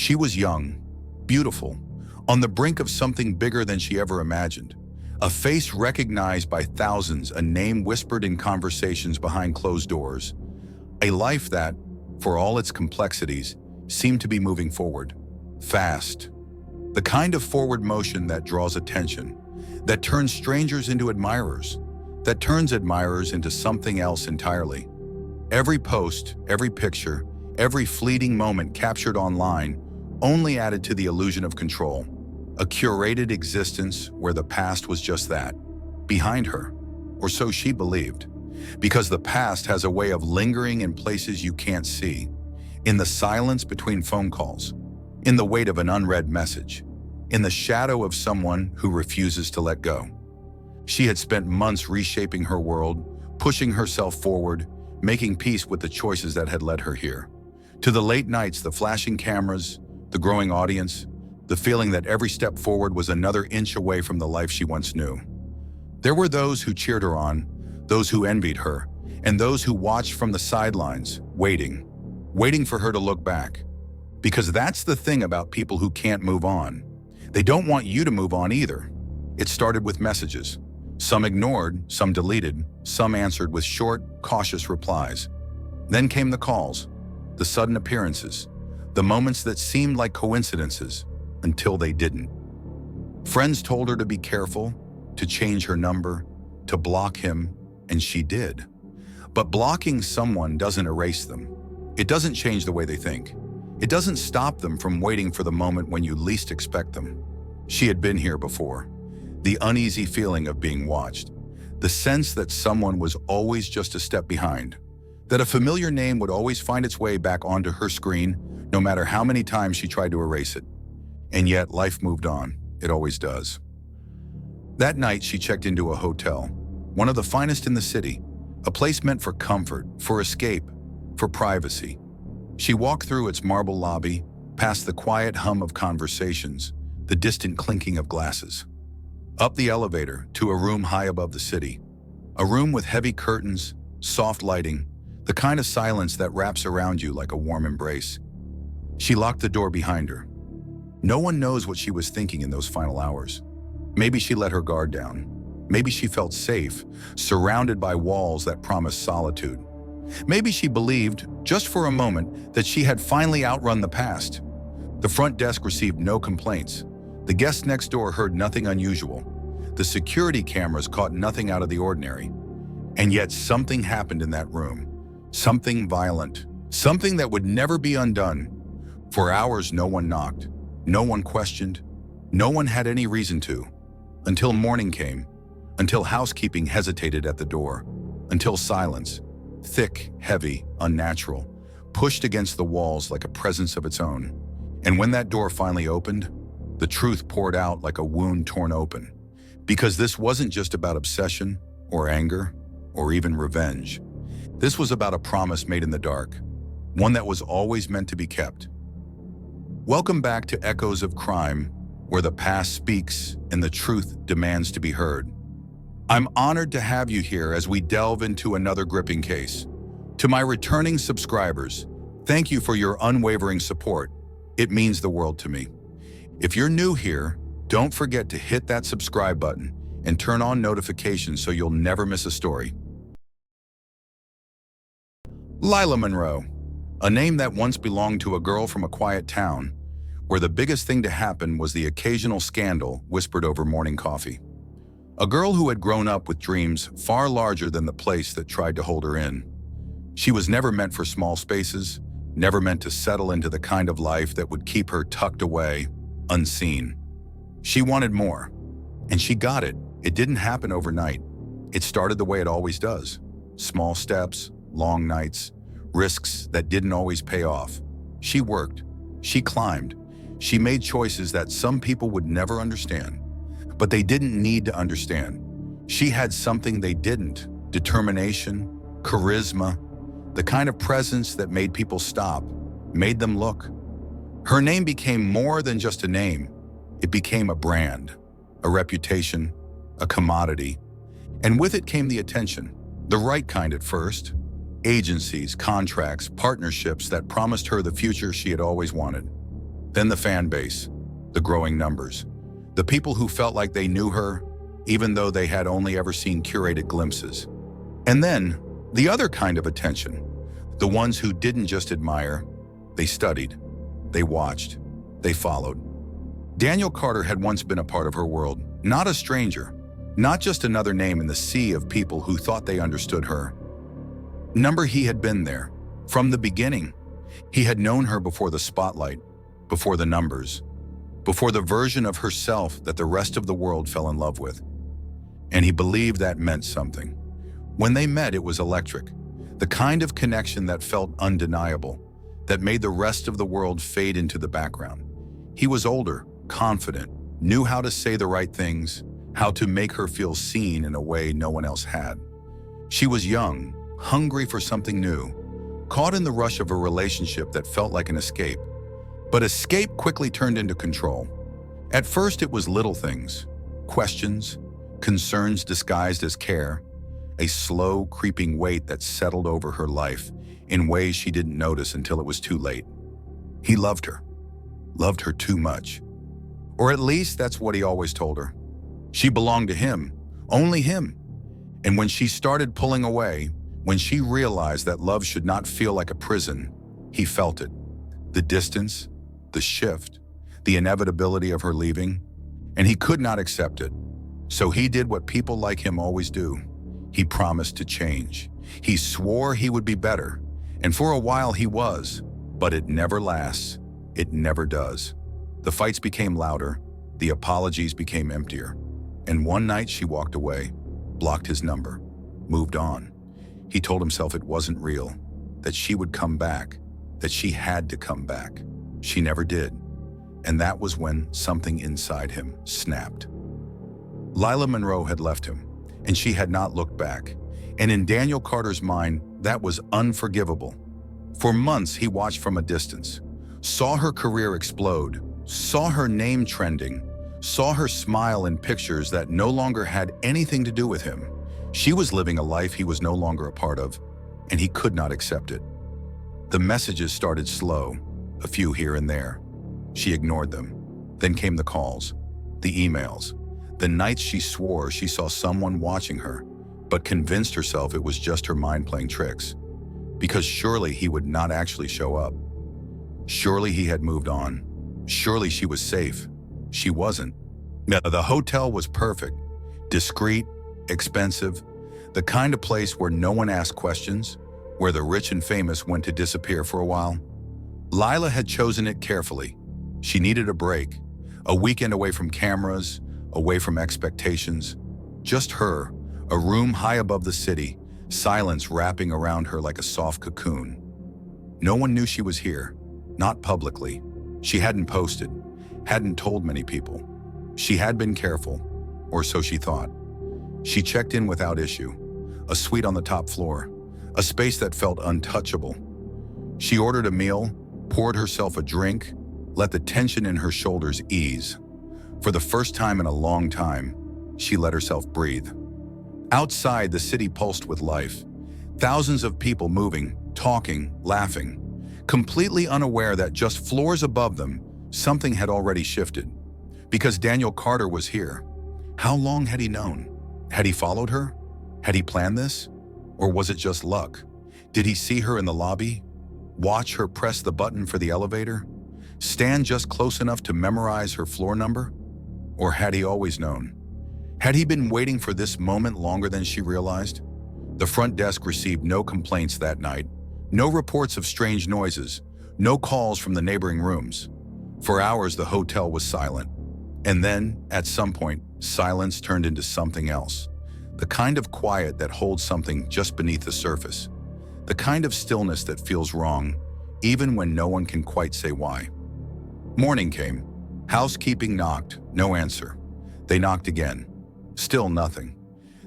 She was young, beautiful, on the brink of something bigger than she ever imagined. A face recognized by thousands, a name whispered in conversations behind closed doors. A life that, for all its complexities, seemed to be moving forward. Fast. The kind of forward motion that draws attention, that turns strangers into admirers, that turns admirers into something else entirely. Every post, every picture, every fleeting moment captured online only added to the illusion of control. A curated existence where the past was just that, behind her, or so she believed. Because the past has a way of lingering in places you can't see, in the silence between phone calls, in the weight of an unread message, in the shadow of someone who refuses to let go. She had spent months reshaping her world, pushing herself forward, making peace with the choices that had led her here. To the late nights, the flashing cameras, the growing audience, the feeling that every step forward was another inch away from the life she once knew. There were those who cheered her on, those who envied her, and those who watched from the sidelines, waiting for her to look back. Because that's the thing about people who can't move on. They don't want you to move on either. It started with messages. Some ignored, some deleted, some answered with short, cautious replies. Then came the calls, the sudden appearances, the moments that seemed like coincidences until they didn't. Friends told her to be careful, to change her number, to block him, and she did. But blocking someone doesn't erase them. It doesn't change the way they think. It doesn't stop them from waiting for the moment when you least expect them. She had been here before. The uneasy feeling of being watched. The sense that someone was always just a step behind. That a familiar name would always find its way back onto her screen, no matter how many times she tried to erase it. And yet, life moved on. It always does. That night, she checked into a hotel, one of the finest in the city, a place meant for comfort, for escape, for privacy. She walked through its marble lobby, past the quiet hum of conversations, the distant clinking of glasses. Up the elevator to a room high above the city. A room with heavy curtains, soft lighting, the kind of silence that wraps around you like a warm embrace. She locked the door behind her. No one knows what she was thinking in those final hours. Maybe she let her guard down. Maybe she felt safe, surrounded by walls that promised solitude. Maybe she believed, just for a moment, that she had finally outrun the past. The front desk received no complaints. The guest next door heard nothing unusual. The security cameras caught nothing out of the ordinary. And yet something happened in that room. Something violent. Something that would never be undone. For hours, no one knocked. No one questioned. No one had any reason to. Until morning came. Until housekeeping hesitated at the door. Until silence, thick, heavy, unnatural, pushed against the walls like a presence of its own. And when that door finally opened, the truth poured out like a wound torn open. Because this wasn't just about obsession, or anger, or even revenge. This was about a promise made in the dark, one that was always meant to be kept. Welcome back to Echoes of Crime, where the past speaks and the truth demands to be heard. I'm honored to have you here as we delve into another gripping case. To my returning subscribers, thank you for your unwavering support. It means the world to me. If you're new here, don't forget to hit that subscribe button and turn on notifications so you'll never miss a story. Lila Monroe, a name that once belonged to a girl from a quiet town, where the biggest thing to happen was the occasional scandal whispered over morning coffee. A girl who had grown up with dreams far larger than the place that tried to hold her in. She was never meant for small spaces, never meant to settle into the kind of life that would keep her tucked away, unseen. She wanted more, and she got it. It didn't happen overnight. It started the way it always does. Small steps, long nights, risks that didn't always pay off. She worked, she climbed, she made choices that some people would never understand. But they didn't need to understand. She had something they didn't: determination, charisma, the kind of presence that made people stop, made them look. Her name became more than just a name. It became a brand, a reputation, a commodity. And with it came the attention, the right kind at first. Agencies, contracts, partnerships that promised her the future she had always wanted. Then the fan base, the growing numbers, the people who felt like they knew her, even though they had only ever seen curated glimpses. And then, the other kind of attention, the ones who didn't just admire, they studied, they watched, they followed. Daniel Carter had once been a part of her world, not a stranger, not just another name in the sea of people who thought they understood her. He had been there, from the beginning. He had known her before the spotlight, before the numbers, before the version of herself that the rest of the world fell in love with. And he believed that meant something. When they met, it was electric, the kind of connection that felt undeniable, that made the rest of the world fade into the background. He was older, confident, knew how to say the right things, how to make her feel seen in a way no one else had. She was young, hungry for something new, caught in the rush of a relationship that felt like an escape. But escape quickly turned into control. At first, it was little things, questions, concerns disguised as care, a slow, creeping weight that settled over her life in ways she didn't notice until it was too late. He loved her too much. Or at least that's what he always told her. She belonged to him, only him. And when she started pulling away, when she realized that love should not feel like a prison, he felt it. The distance, the shift, the inevitability of her leaving, and he could not accept it. So he did what people like him always do. He promised to change. He swore he would be better, and for a while he was, but it never lasts. It never does. The fights became louder, the apologies became emptier, and one night she walked away, blocked his number, moved on. He told himself it wasn't real, that she would come back, that she had to come back. She never did, and that was when something inside him snapped. Lila Monroe had left him, and she had not looked back, and in Daniel Carter's mind, that was unforgivable. For months, he watched from a distance, saw her career explode, saw her name trending, saw her smile in pictures that no longer had anything to do with him. She was living a life he was no longer a part of, and he could not accept it. The messages started slow, a few here and there. She ignored them. Then came the calls, the emails, the nights she swore she saw someone watching her, but convinced herself it was just her mind playing tricks. Because surely he would not actually show up. Surely he had moved on. Surely she was safe. She wasn't. Now, the hotel was perfect, discreet, expensive, the kind of place where no one asked questions, where the rich and famous went to disappear for a while. Lila had chosen it carefully. She needed a break, a weekend away from cameras, away from expectations. Just her, a room high above the city, silence wrapping around her like a soft cocoon. No one knew she was here, not publicly. She hadn't posted, hadn't told many people. She had been careful, or so she thought. She checked in without issue, a suite on the top floor, a space that felt untouchable. She ordered a meal, poured herself a drink, let the tension in her shoulders ease. For the first time in a long time, she let herself breathe. Outside, the city pulsed with life. Thousands of people moving, talking, laughing, completely unaware that just floors above them, something had already shifted. Because Daniel Carter was here. How long had he known? Had he followed her? Had he planned this? Or was it just luck? Did he see her in the lobby? Watch her press the button for the elevator? Stand just close enough to memorize her floor number? Or had he always known? Had he been waiting for this moment longer than she realized? The front desk received no complaints that night, no reports of strange noises, no calls from the neighboring rooms. For hours, the hotel was silent. And then, at some point, silence turned into something else. The kind of quiet that holds something just beneath the surface. The kind of stillness that feels wrong, even when no one can quite say why. Morning came. Housekeeping knocked, no answer. They knocked again. Still nothing.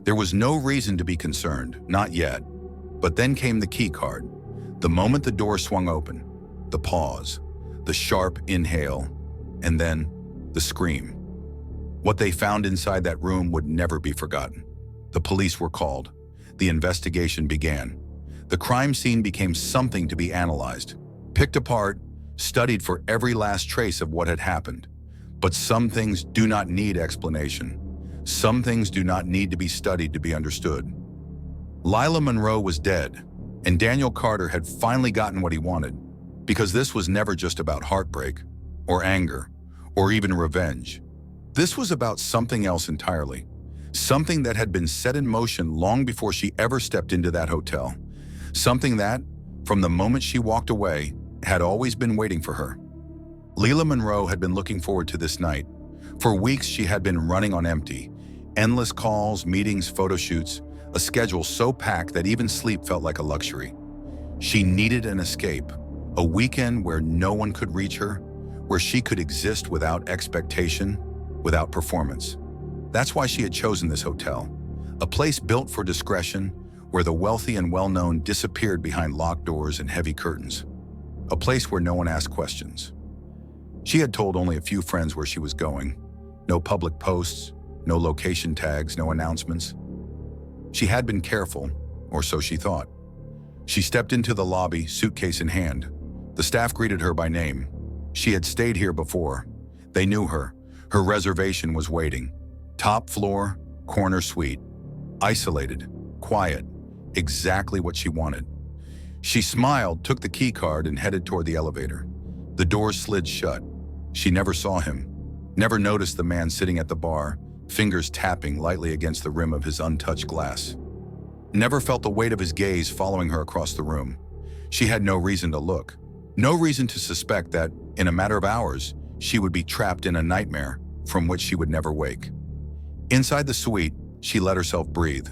There was no reason to be concerned, not yet. But then came the key card. The moment the door swung open, the pause, the sharp inhale, and then the scream. What they found inside that room would never be forgotten. The police were called. The investigation began. The crime scene became something to be analyzed, picked apart, studied for every last trace of what had happened. But some things do not need explanation. Some things do not need to be studied to be understood. Lila Monroe was dead, and Daniel Carter had finally gotten what he wanted, because this was never just about heartbreak, or anger, or even revenge. This was about something else entirely, something that had been set in motion long before she ever stepped into that hotel, something that, from the moment she walked away, had always been waiting for her. Lila Monroe had been looking forward to this night. For weeks she had been running on empty, endless calls, meetings, photo shoots, a schedule so packed that even sleep felt like a luxury. She needed an escape, a weekend where no one could reach her, where she could exist without expectation, without performance. That's why she had chosen this hotel, a place built for discretion, where the wealthy and well-known disappeared behind locked doors and heavy curtains, a place where no one asked questions. She had told only a few friends where she was going. No public posts, no location tags, no announcements. She had been careful, or so she thought. She stepped into the lobby, suitcase in hand. The staff greeted her by name. She had stayed here before. They knew her. Her reservation was waiting. Top floor, corner suite. Isolated, quiet, exactly what she wanted. She smiled, took the key card, and headed toward the elevator. The doors slid shut. She never saw him, never noticed the man sitting at the bar, fingers tapping lightly against the rim of his untouched glass. Never felt the weight of his gaze following her across the room. She had no reason to look, no reason to suspect that, in a matter of hours, she would be trapped in a nightmare from which she would never wake. Inside the suite, she let herself breathe.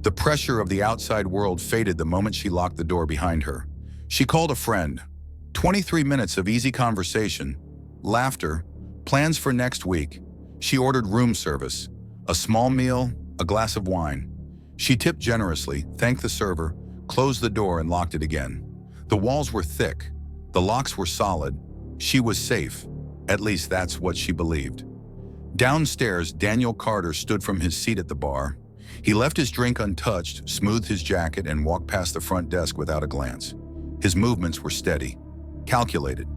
The pressure of the outside world faded the moment she locked the door behind her. She called a friend. 23 minutes of easy conversation, laughter, plans for next week. She ordered room service, a small meal, a glass of wine. She tipped generously, thanked the server, closed the door and locked it again. The walls were thick, the locks were solid. She was safe, at least that's what she believed. Downstairs, Daniel Carter stood from his seat at the bar. He left his drink untouched, smoothed his jacket, and walked past the front desk without a glance. His movements were steady, calculated.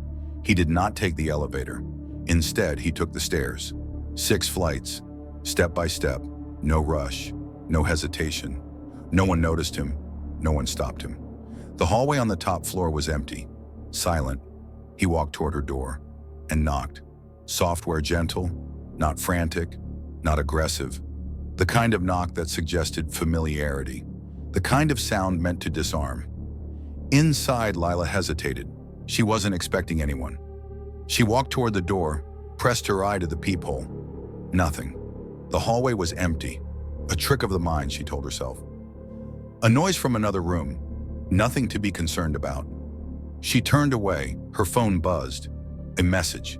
He did not take the elevator. Instead, he took the stairs. 6 flights, step by step, no rush, no hesitation. No one noticed him, no one stopped him. The hallway on the top floor was empty, silent. He walked toward her door and knocked. Software gentle, not frantic, not aggressive. The kind of knock that suggested familiarity. The kind of sound meant to disarm. Inside, Lila hesitated. She wasn't expecting anyone. She walked toward the door, pressed her eye to the peephole. Nothing. The hallway was empty. A trick of the mind, she told herself. A noise from another room. Nothing to be concerned about. She turned away. Her phone buzzed. A message.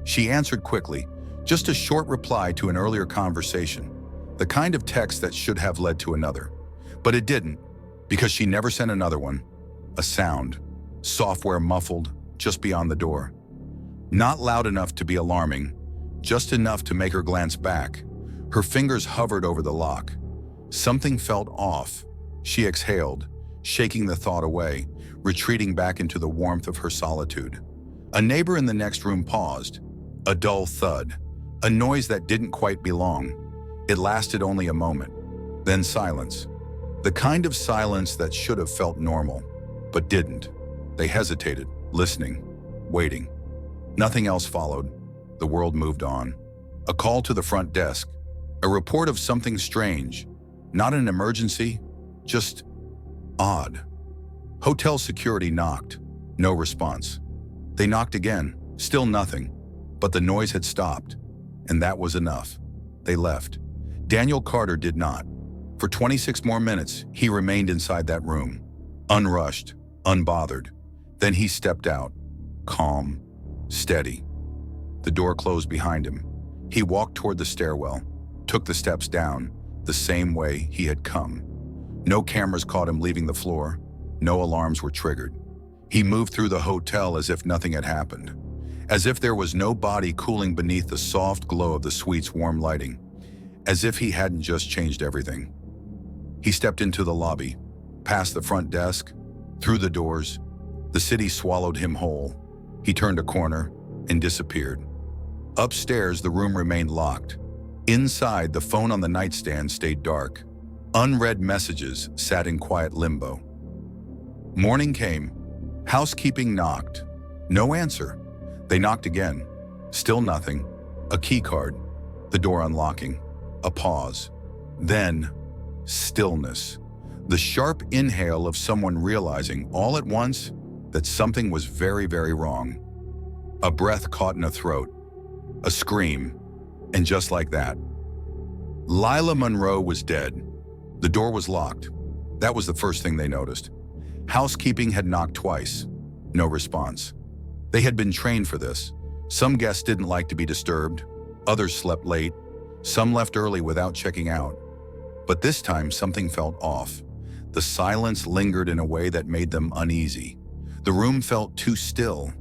She answered quickly, just a short reply to an earlier conversation. The kind of text that should have led to another. But it didn't, because she never sent another one. A sound. Software muffled, just beyond the door. Not loud enough to be alarming, just enough to make her glance back. Her fingers hovered over the lock. Something felt off. She exhaled, shaking the thought away, retreating back into the warmth of her solitude. A neighbor in the next room paused. A dull thud, a noise that didn't quite belong. It lasted only a moment, then silence. The kind of silence that should have felt normal, but didn't. They hesitated, listening, waiting. Nothing else followed. The world moved on. A call to the front desk. A report of something strange. Not an emergency, just odd. Hotel security knocked. No response. They knocked again. Still nothing. But the noise had stopped. And that was enough. They left. Daniel Carter did not. For 26 more minutes, he remained inside that room. Unrushed, unbothered. Then he stepped out. Calm, steady. The door closed behind him. He walked toward the stairwell, took the steps down, the same way he had come. No cameras caught him leaving the floor. No alarms were triggered. He moved through the hotel as if nothing had happened. As if there was no body cooling beneath the soft glow of the suite's warm lighting. As if he hadn't just changed everything. He stepped into the lobby, past the front desk, through the doors. The city swallowed him whole. He turned a corner and disappeared. Upstairs, the room remained locked. Inside, the phone on the nightstand stayed dark. Unread messages sat in quiet limbo. Morning came. Housekeeping knocked. No answer. They knocked again. Still nothing. A key card. The door unlocking. A pause. Then, stillness. The sharp inhale of someone realizing all at once that something was very, very wrong. A breath caught in a throat. A scream. And just like that, Lila Monroe was dead. The door was locked. That was the first thing they noticed. Housekeeping had knocked twice. No response. They had been trained for this. Some guests didn't like to be disturbed. Others slept late. Some left early without checking out. But this time, something felt off. The silence lingered in a way that made them uneasy. The room felt too still,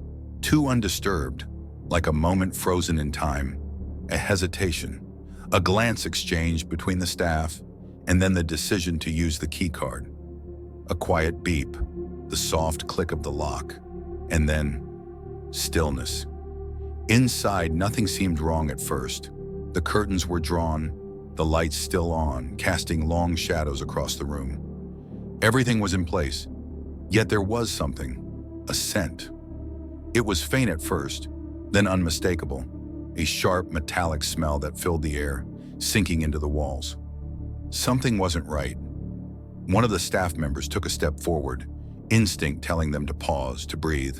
too undisturbed, like a moment frozen in time. A hesitation, a glance exchanged between the staff, and then the decision to use the key card. A quiet beep, the soft click of the lock, and then stillness. Inside, nothing seemed wrong at first. The curtains were drawn, the lights still on, casting long shadows across the room. Everything was in place, yet there was something, a scent. It was faint at first, then unmistakable, a sharp metallic smell that filled the air, sinking into the walls. Something wasn't right. One of the staff members took a step forward, instinct telling them to pause, to breathe.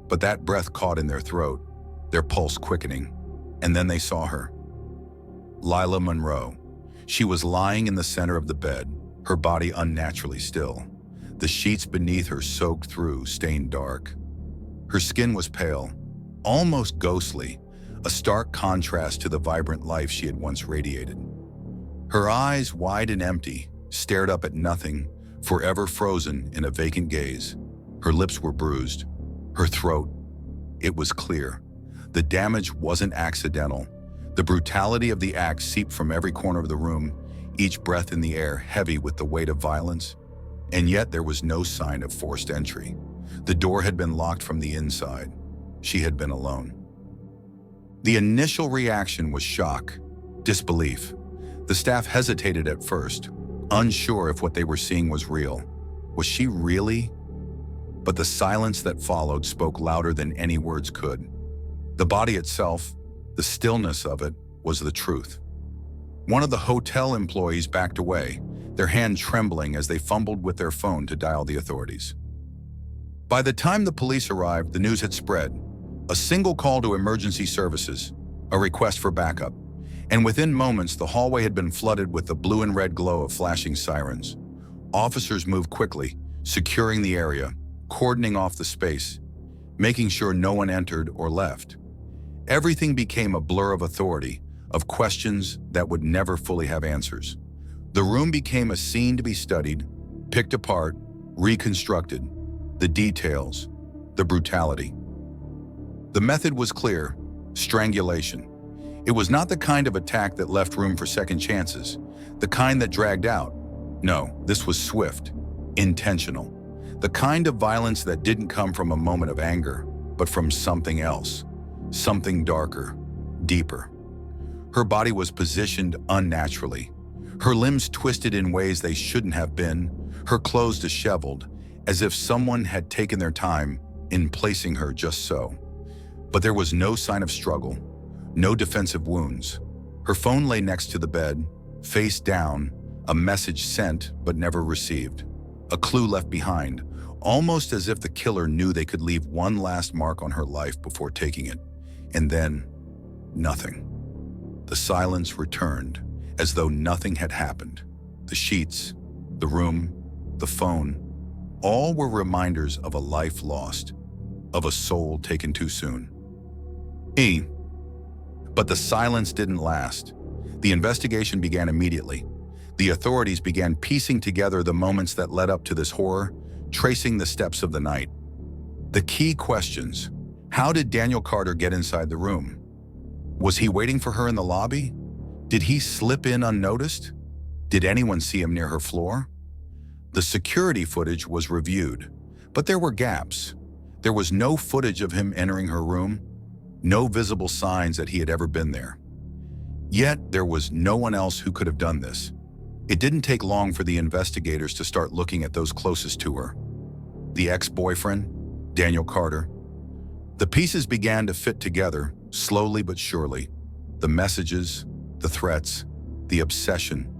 But that breath caught in their throat, their pulse quickening, and then they saw her. Lila Monroe. She was lying in the center of the bed, her body unnaturally still. The sheets beneath her soaked through, stained dark. Her skin was pale, almost ghostly, a stark contrast to the vibrant life she had once radiated. Her eyes, wide and empty, stared up at nothing, forever frozen in a vacant gaze. Her lips were bruised. Her throat, it was clear. The damage wasn't accidental. The brutality of the act seeped from every corner of the room, each breath in the air heavy with the weight of violence. And yet there was no sign of forced entry. The door had been locked from the inside. She had been alone. The initial reaction was shock, disbelief. The staff hesitated at first, unsure if what they were seeing was real. Was she really? But the silence that followed spoke louder than any words could. The body itself, the stillness of it, was the truth. One of the hotel employees backed away, their hand trembling as they fumbled with their phone to dial the authorities. By the time the police arrived, the news had spread. A single call to emergency services, a request for backup, and within moments the hallway had been flooded with the blue and red glow of flashing sirens. Officers moved quickly, securing the area, cordoning off the space, making sure no one entered or left. Everything became a blur of authority, of questions that would never fully have answers. The room became a scene to be studied, picked apart, reconstructed. The details, the brutality. The method was clear: strangulation. It was not the kind of attack that left room for second chances, the kind that dragged out. No, this was swift, intentional. The kind of violence that didn't come from a moment of anger, but from something else, something darker, deeper. Her body was positioned unnaturally, her limbs twisted in ways they shouldn't have been, her clothes disheveled, as if someone had taken their time in placing her just so. But there was no sign of struggle, no defensive wounds. Her phone lay next to the bed, face down, a message sent but never received. A clue left behind, almost as if the killer knew they could leave one last mark on her life before taking it. And then, nothing. The silence returned, as though nothing had happened. The sheets, the room, the phone, all were reminders of a life lost, of a soul taken too soon. But the silence didn't last. The investigation began immediately. The authorities began piecing together the moments that led up to this horror, tracing the steps of the night. The key questions: how did Daniel Carter get inside the room? Was he waiting for her in the lobby? Did he slip in unnoticed? Did anyone see him near her floor? The security footage was reviewed, but there were gaps. There was no footage of him entering her room, no visible signs that he had ever been there. Yet, there was no one else who could have done this. It didn't take long for the investigators to start looking at those closest to her. The ex-boyfriend, Daniel Carter. The pieces began to fit together, slowly but surely. The messages, the threats, the obsession.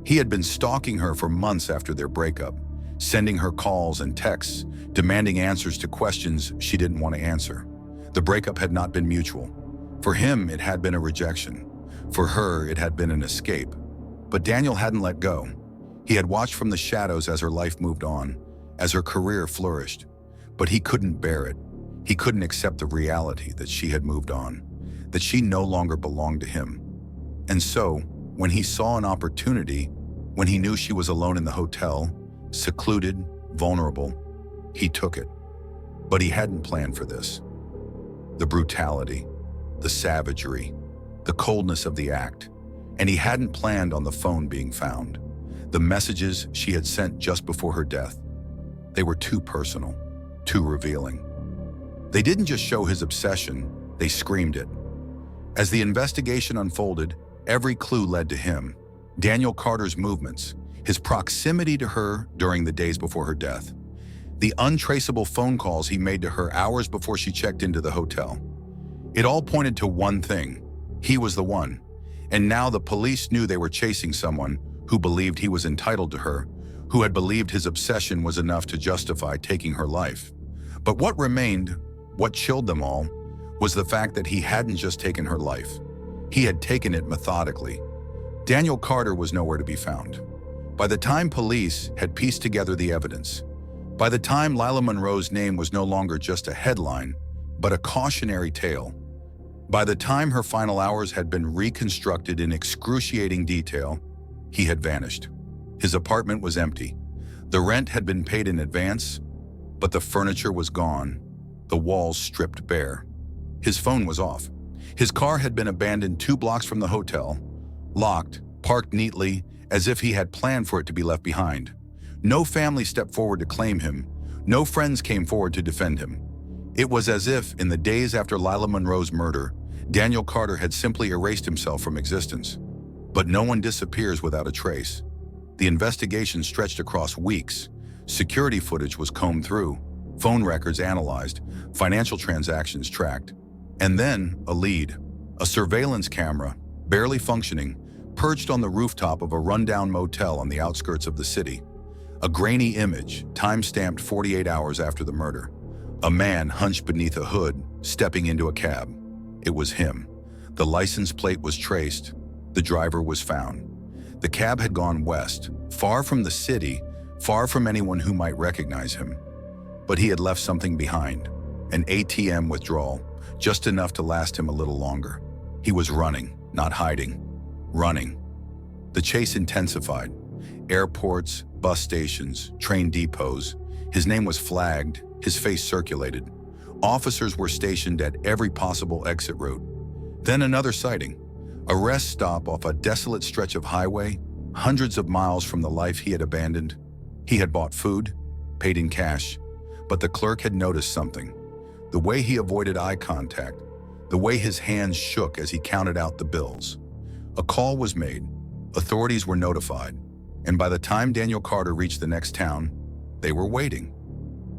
He had been stalking her for months after their breakup, sending her calls and texts, demanding answers to questions she didn't want to answer. The breakup had not been mutual. For him, it had been a rejection. For her, it had been an escape. But Daniel hadn't let go. He had watched from the shadows as her life moved on, as her career flourished. But he couldn't bear it. He couldn't accept the reality that she had moved on, that she no longer belonged to him. And so, when he saw an opportunity, when he knew she was alone in the hotel, secluded, vulnerable, he took it. But he hadn't planned for this. The brutality, the savagery, the coldness of the act. And he hadn't planned on the phone being found. The messages she had sent just before her death. They were too personal, too revealing. They didn't just show his obsession, they screamed it. As the investigation unfolded, every clue led to him. Daniel Carter's movements, his proximity to her during the days before her death, the untraceable phone calls he made to her hours before she checked into the hotel. It all pointed to one thing. He was the one. And now the police knew they were chasing someone who believed he was entitled to her, who had believed his obsession was enough to justify taking her life. But what remained, what chilled them all, was the fact that he hadn't just taken her life. He had taken it methodically. Daniel Carter was nowhere to be found. By the time police had pieced together the evidence, by the time Lila Monroe's name was no longer just a headline, but a cautionary tale, by the time her final hours had been reconstructed in excruciating detail, he had vanished. His apartment was empty. The rent had been paid in advance, but the furniture was gone, the walls stripped bare. His phone was off. His car had been abandoned 2 blocks from the hotel, locked, parked neatly, as if he had planned for it to be left behind. No family stepped forward to claim him. No friends came forward to defend him. It was as if, in the days after Lila Monroe's murder, Daniel Carter had simply erased himself from existence. But no one disappears without a trace. The investigation stretched across weeks. Security footage was combed through, phone records analyzed, financial transactions tracked. And then, a lead. A surveillance camera, barely functioning, perched on the rooftop of a rundown motel on the outskirts of the city. A grainy image, time-stamped 48 hours after the murder. A man hunched beneath a hood, stepping into a cab. It was him. The license plate was traced. The driver was found. The cab had gone west, far from the city, far from anyone who might recognize him. But he had left something behind, an ATM withdrawal, just enough to last him a little longer. He was running, not hiding. Running. The chase intensified. Airports, bus stations, train depots. His name was flagged, his face circulated. Officers were stationed at every possible exit route. Then another sighting. A rest stop off a desolate stretch of highway, hundreds of miles from the life he had abandoned. He had bought food, paid in cash, but the clerk had noticed something. The way he avoided eye contact, the way his hands shook as he counted out the bills. A call was made, authorities were notified, and by the time Daniel Carter reached the next town, they were waiting.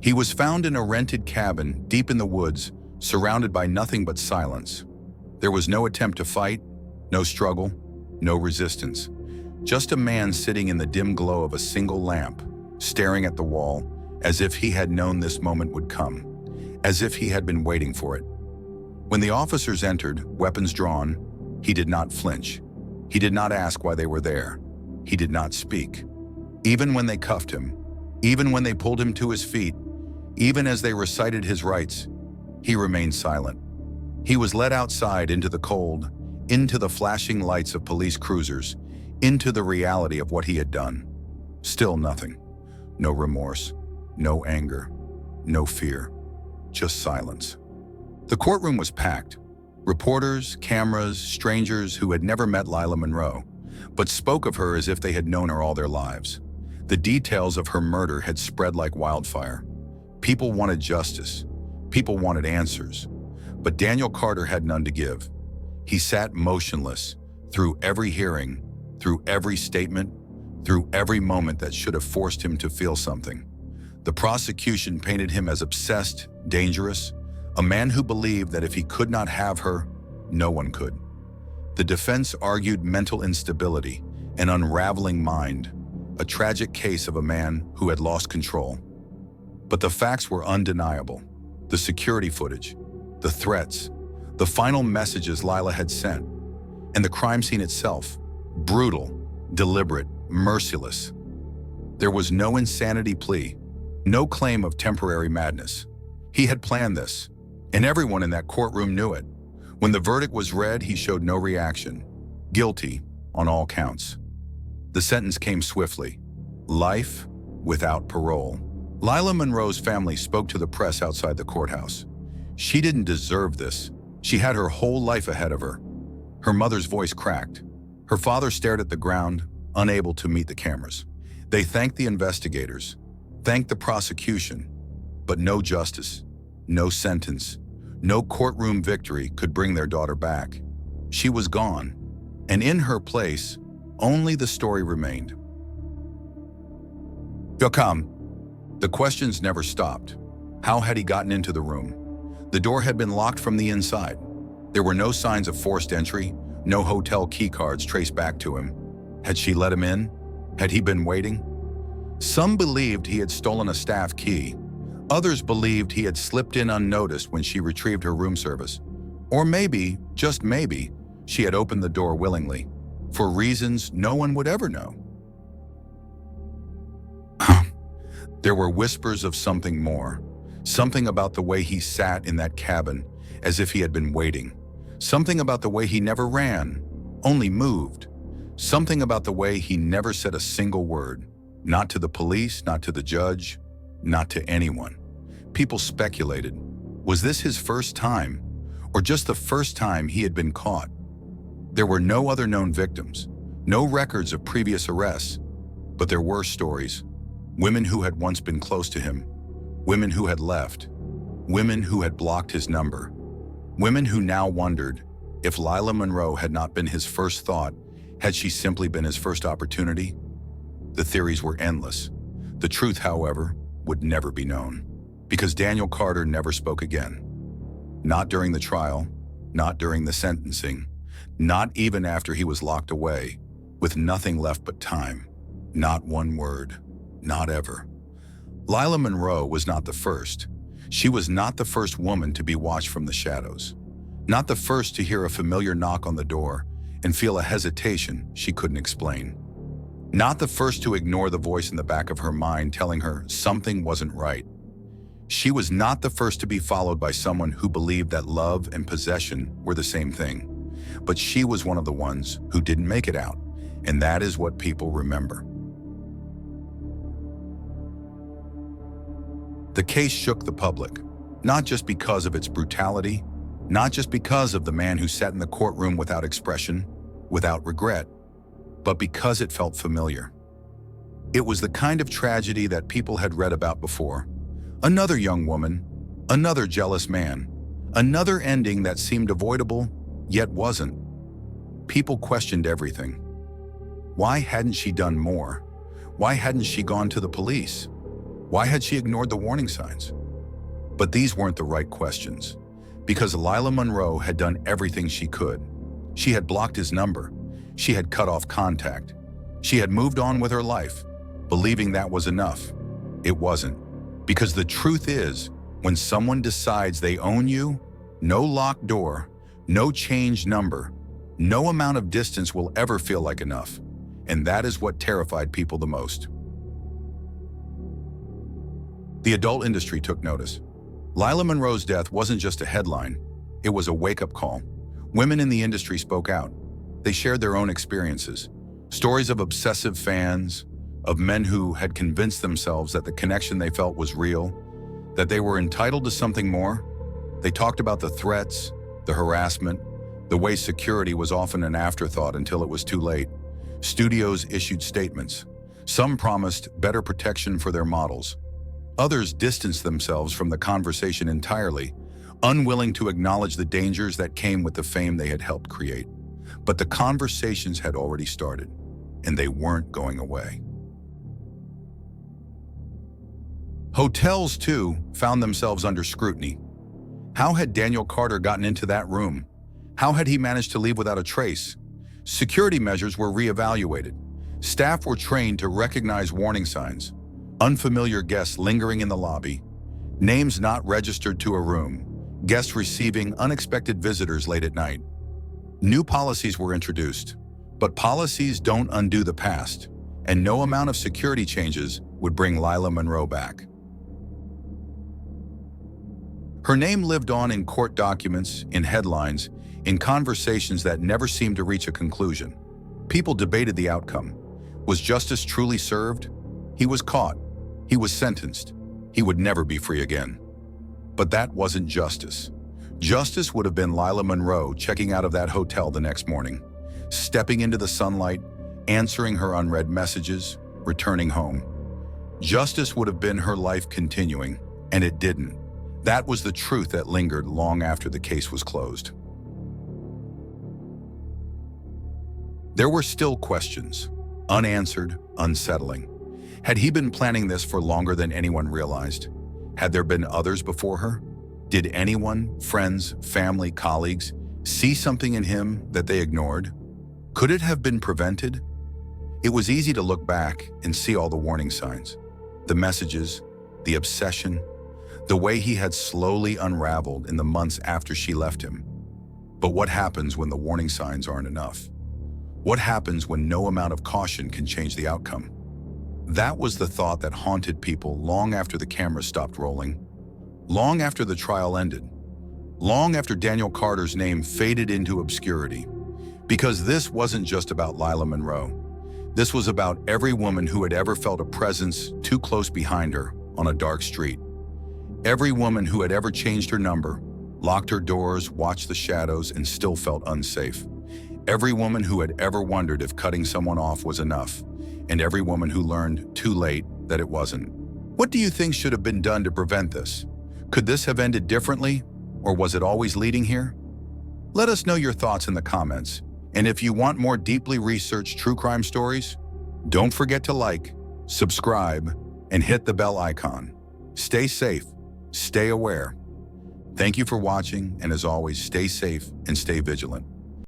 He was found in a rented cabin deep in the woods, surrounded by nothing but silence. There was no attempt to fight, no struggle, no resistance. Just a man sitting in the dim glow of a single lamp, staring at the wall, as if he had known this moment would come, as if he had been waiting for it. When the officers entered, weapons drawn, he did not flinch. He did not ask why they were there. He did not speak. Even when they cuffed him, even when they pulled him to his feet, even as they recited his rights, he remained silent. He was led outside into the cold, into the flashing lights of police cruisers, into the reality of what he had done. Still nothing. No remorse, no anger, no fear, just silence. The courtroom was packed. Reporters, cameras, strangers who had never met Lila Monroe, but spoke of her as if they had known her all their lives. The details of her murder had spread like wildfire. People wanted justice. People wanted answers. But Daniel Carter had none to give. He sat motionless through every hearing, through every statement, through every moment that should have forced him to feel something. The prosecution painted him as obsessed, dangerous, a man who believed that if he could not have her, no one could. The defense argued mental instability, an unraveling mind, a tragic case of a man who had lost control. But the facts were undeniable. The security footage, the threats, the final messages Lila had sent, and the crime scene itself, brutal, deliberate, merciless. There was no insanity plea, no claim of temporary madness. He had planned this, and everyone in that courtroom knew it. When the verdict was read, he showed no reaction. Guilty on all counts. The sentence came swiftly. Life without parole. Lila Monroe's family spoke to the press outside the courthouse. She didn't deserve this. She had her whole life ahead of her. Her mother's voice cracked. Her father stared at the ground, unable to meet the cameras. They thanked the investigators, thanked the prosecution, but no justice, no sentence, no courtroom victory could bring their daughter back. She was gone, and in her place, only the story remained. Come. The questions never stopped. How had he gotten into the room? The door had been locked from the inside. There were no signs of forced entry, no hotel key cards traced back to him. Had she let him in? Had he been waiting? Some believed he had stolen a staff key. Others believed he had slipped in unnoticed when she retrieved her room service. Or maybe, just maybe, she had opened the door willingly, for reasons no one would ever know. There were whispers of something more, something about the way he sat in that cabin as if he had been waiting, something about the way he never ran, only moved, something about the way he never said a single word, not to the police, not to the judge, not to anyone. People speculated, was this his first time, or just the first time he had been caught? There were no other known victims, no records of previous arrests, but there were stories. Women who had once been close to him, women who had left, women who had blocked his number, women who now wondered if Lila Monroe had not been his first thought, had she simply been his first opportunity? The theories were endless. The truth, however, would never be known, because Daniel Carter never spoke again. Not during the trial, not during the sentencing, not even after he was locked away, with nothing left but time. Not one word. Not ever. Lila Monroe was not the first. She was not the first woman to be watched from the shadows. Not the first to hear a familiar knock on the door and feel a hesitation she couldn't explain. Not the first to ignore the voice in the back of her mind telling her something wasn't right. She was not the first to be followed by someone who believed that love and possession were the same thing. But she was one of the ones who didn't make it out, and that is what people remember. The case shook the public, not just because of its brutality, not just because of the man who sat in the courtroom without expression, without regret, but because it felt familiar. It was the kind of tragedy that people had read about before. Another young woman, another jealous man, another ending that seemed avoidable, yet wasn't. People questioned everything. Why hadn't she done more? Why hadn't she gone to the police? Why had she ignored the warning signs? But these weren't the right questions, because Lila Monroe had done everything she could. She had blocked his number. She had cut off contact. She had moved on with her life, believing that was enough. It wasn't, because the truth is, when someone decides they own you, no locked door, no changed number, no amount of distance will ever feel like enough. And that is what terrified people the most. The adult industry took notice. Lila Monroe's death wasn't just a headline, it was a wake-up call. Women in the industry spoke out. They shared their own experiences. Stories of obsessive fans, of men who had convinced themselves that the connection they felt was real, that they were entitled to something more. They talked about the threats, the harassment, the way security was often an afterthought until it was too late. Studios issued statements. Some promised better protection for their models. Others distanced themselves from the conversation entirely, unwilling to acknowledge the dangers that came with the fame they had helped create. But the conversations had already started, and they weren't going away. Hotels, too, found themselves under scrutiny. How had Daniel Carter gotten into that room? How had he managed to leave without a trace? Security measures were reevaluated. Staff were trained to recognize warning signs. Unfamiliar guests lingering in the lobby. Names not registered to a room. Guests receiving unexpected visitors late at night. New policies were introduced. But policies don't undo the past, and no amount of security changes would bring Lila Monroe back. Her name lived on in court documents, in headlines, in conversations that never seemed to reach a conclusion. People debated the outcome. Was justice truly served? He was caught. He was sentenced. He would never be free again. But that wasn't justice. Justice would have been Lila Monroe checking out of that hotel the next morning, stepping into the sunlight, answering her unread messages, returning home. Justice would have been her life continuing, and it didn't. That was the truth that lingered long after the case was closed. There were still questions, unanswered, unsettling. Had he been planning this for longer than anyone realized? Had there been others before her? Did anyone, friends, family, colleagues, see something in him that they ignored? Could it have been prevented? It was easy to look back and see all the warning signs, the messages, the obsession, the way he had slowly unraveled in the months after she left him. But what happens when the warning signs aren't enough? What happens when no amount of caution can change the outcome? That was the thought that haunted people long after the cameras stopped rolling, long after the trial ended, long after Daniel Carter's name faded into obscurity. Because this wasn't just about Lila Monroe. This was about every woman who had ever felt a presence too close behind her on a dark street. Every woman who had ever changed her number, locked her doors, watched the shadows, and still felt unsafe. Every woman who had ever wondered if cutting someone off was enough, and every woman who learned too late that it wasn't. What do you think should have been done to prevent this? Could this have ended differently, or was it always leading here? Let us know your thoughts in the comments, and if you want more deeply researched true crime stories, don't forget to like, subscribe, and hit the bell icon. Stay safe, stay aware. Thank you for watching, and as always, stay safe and stay vigilant.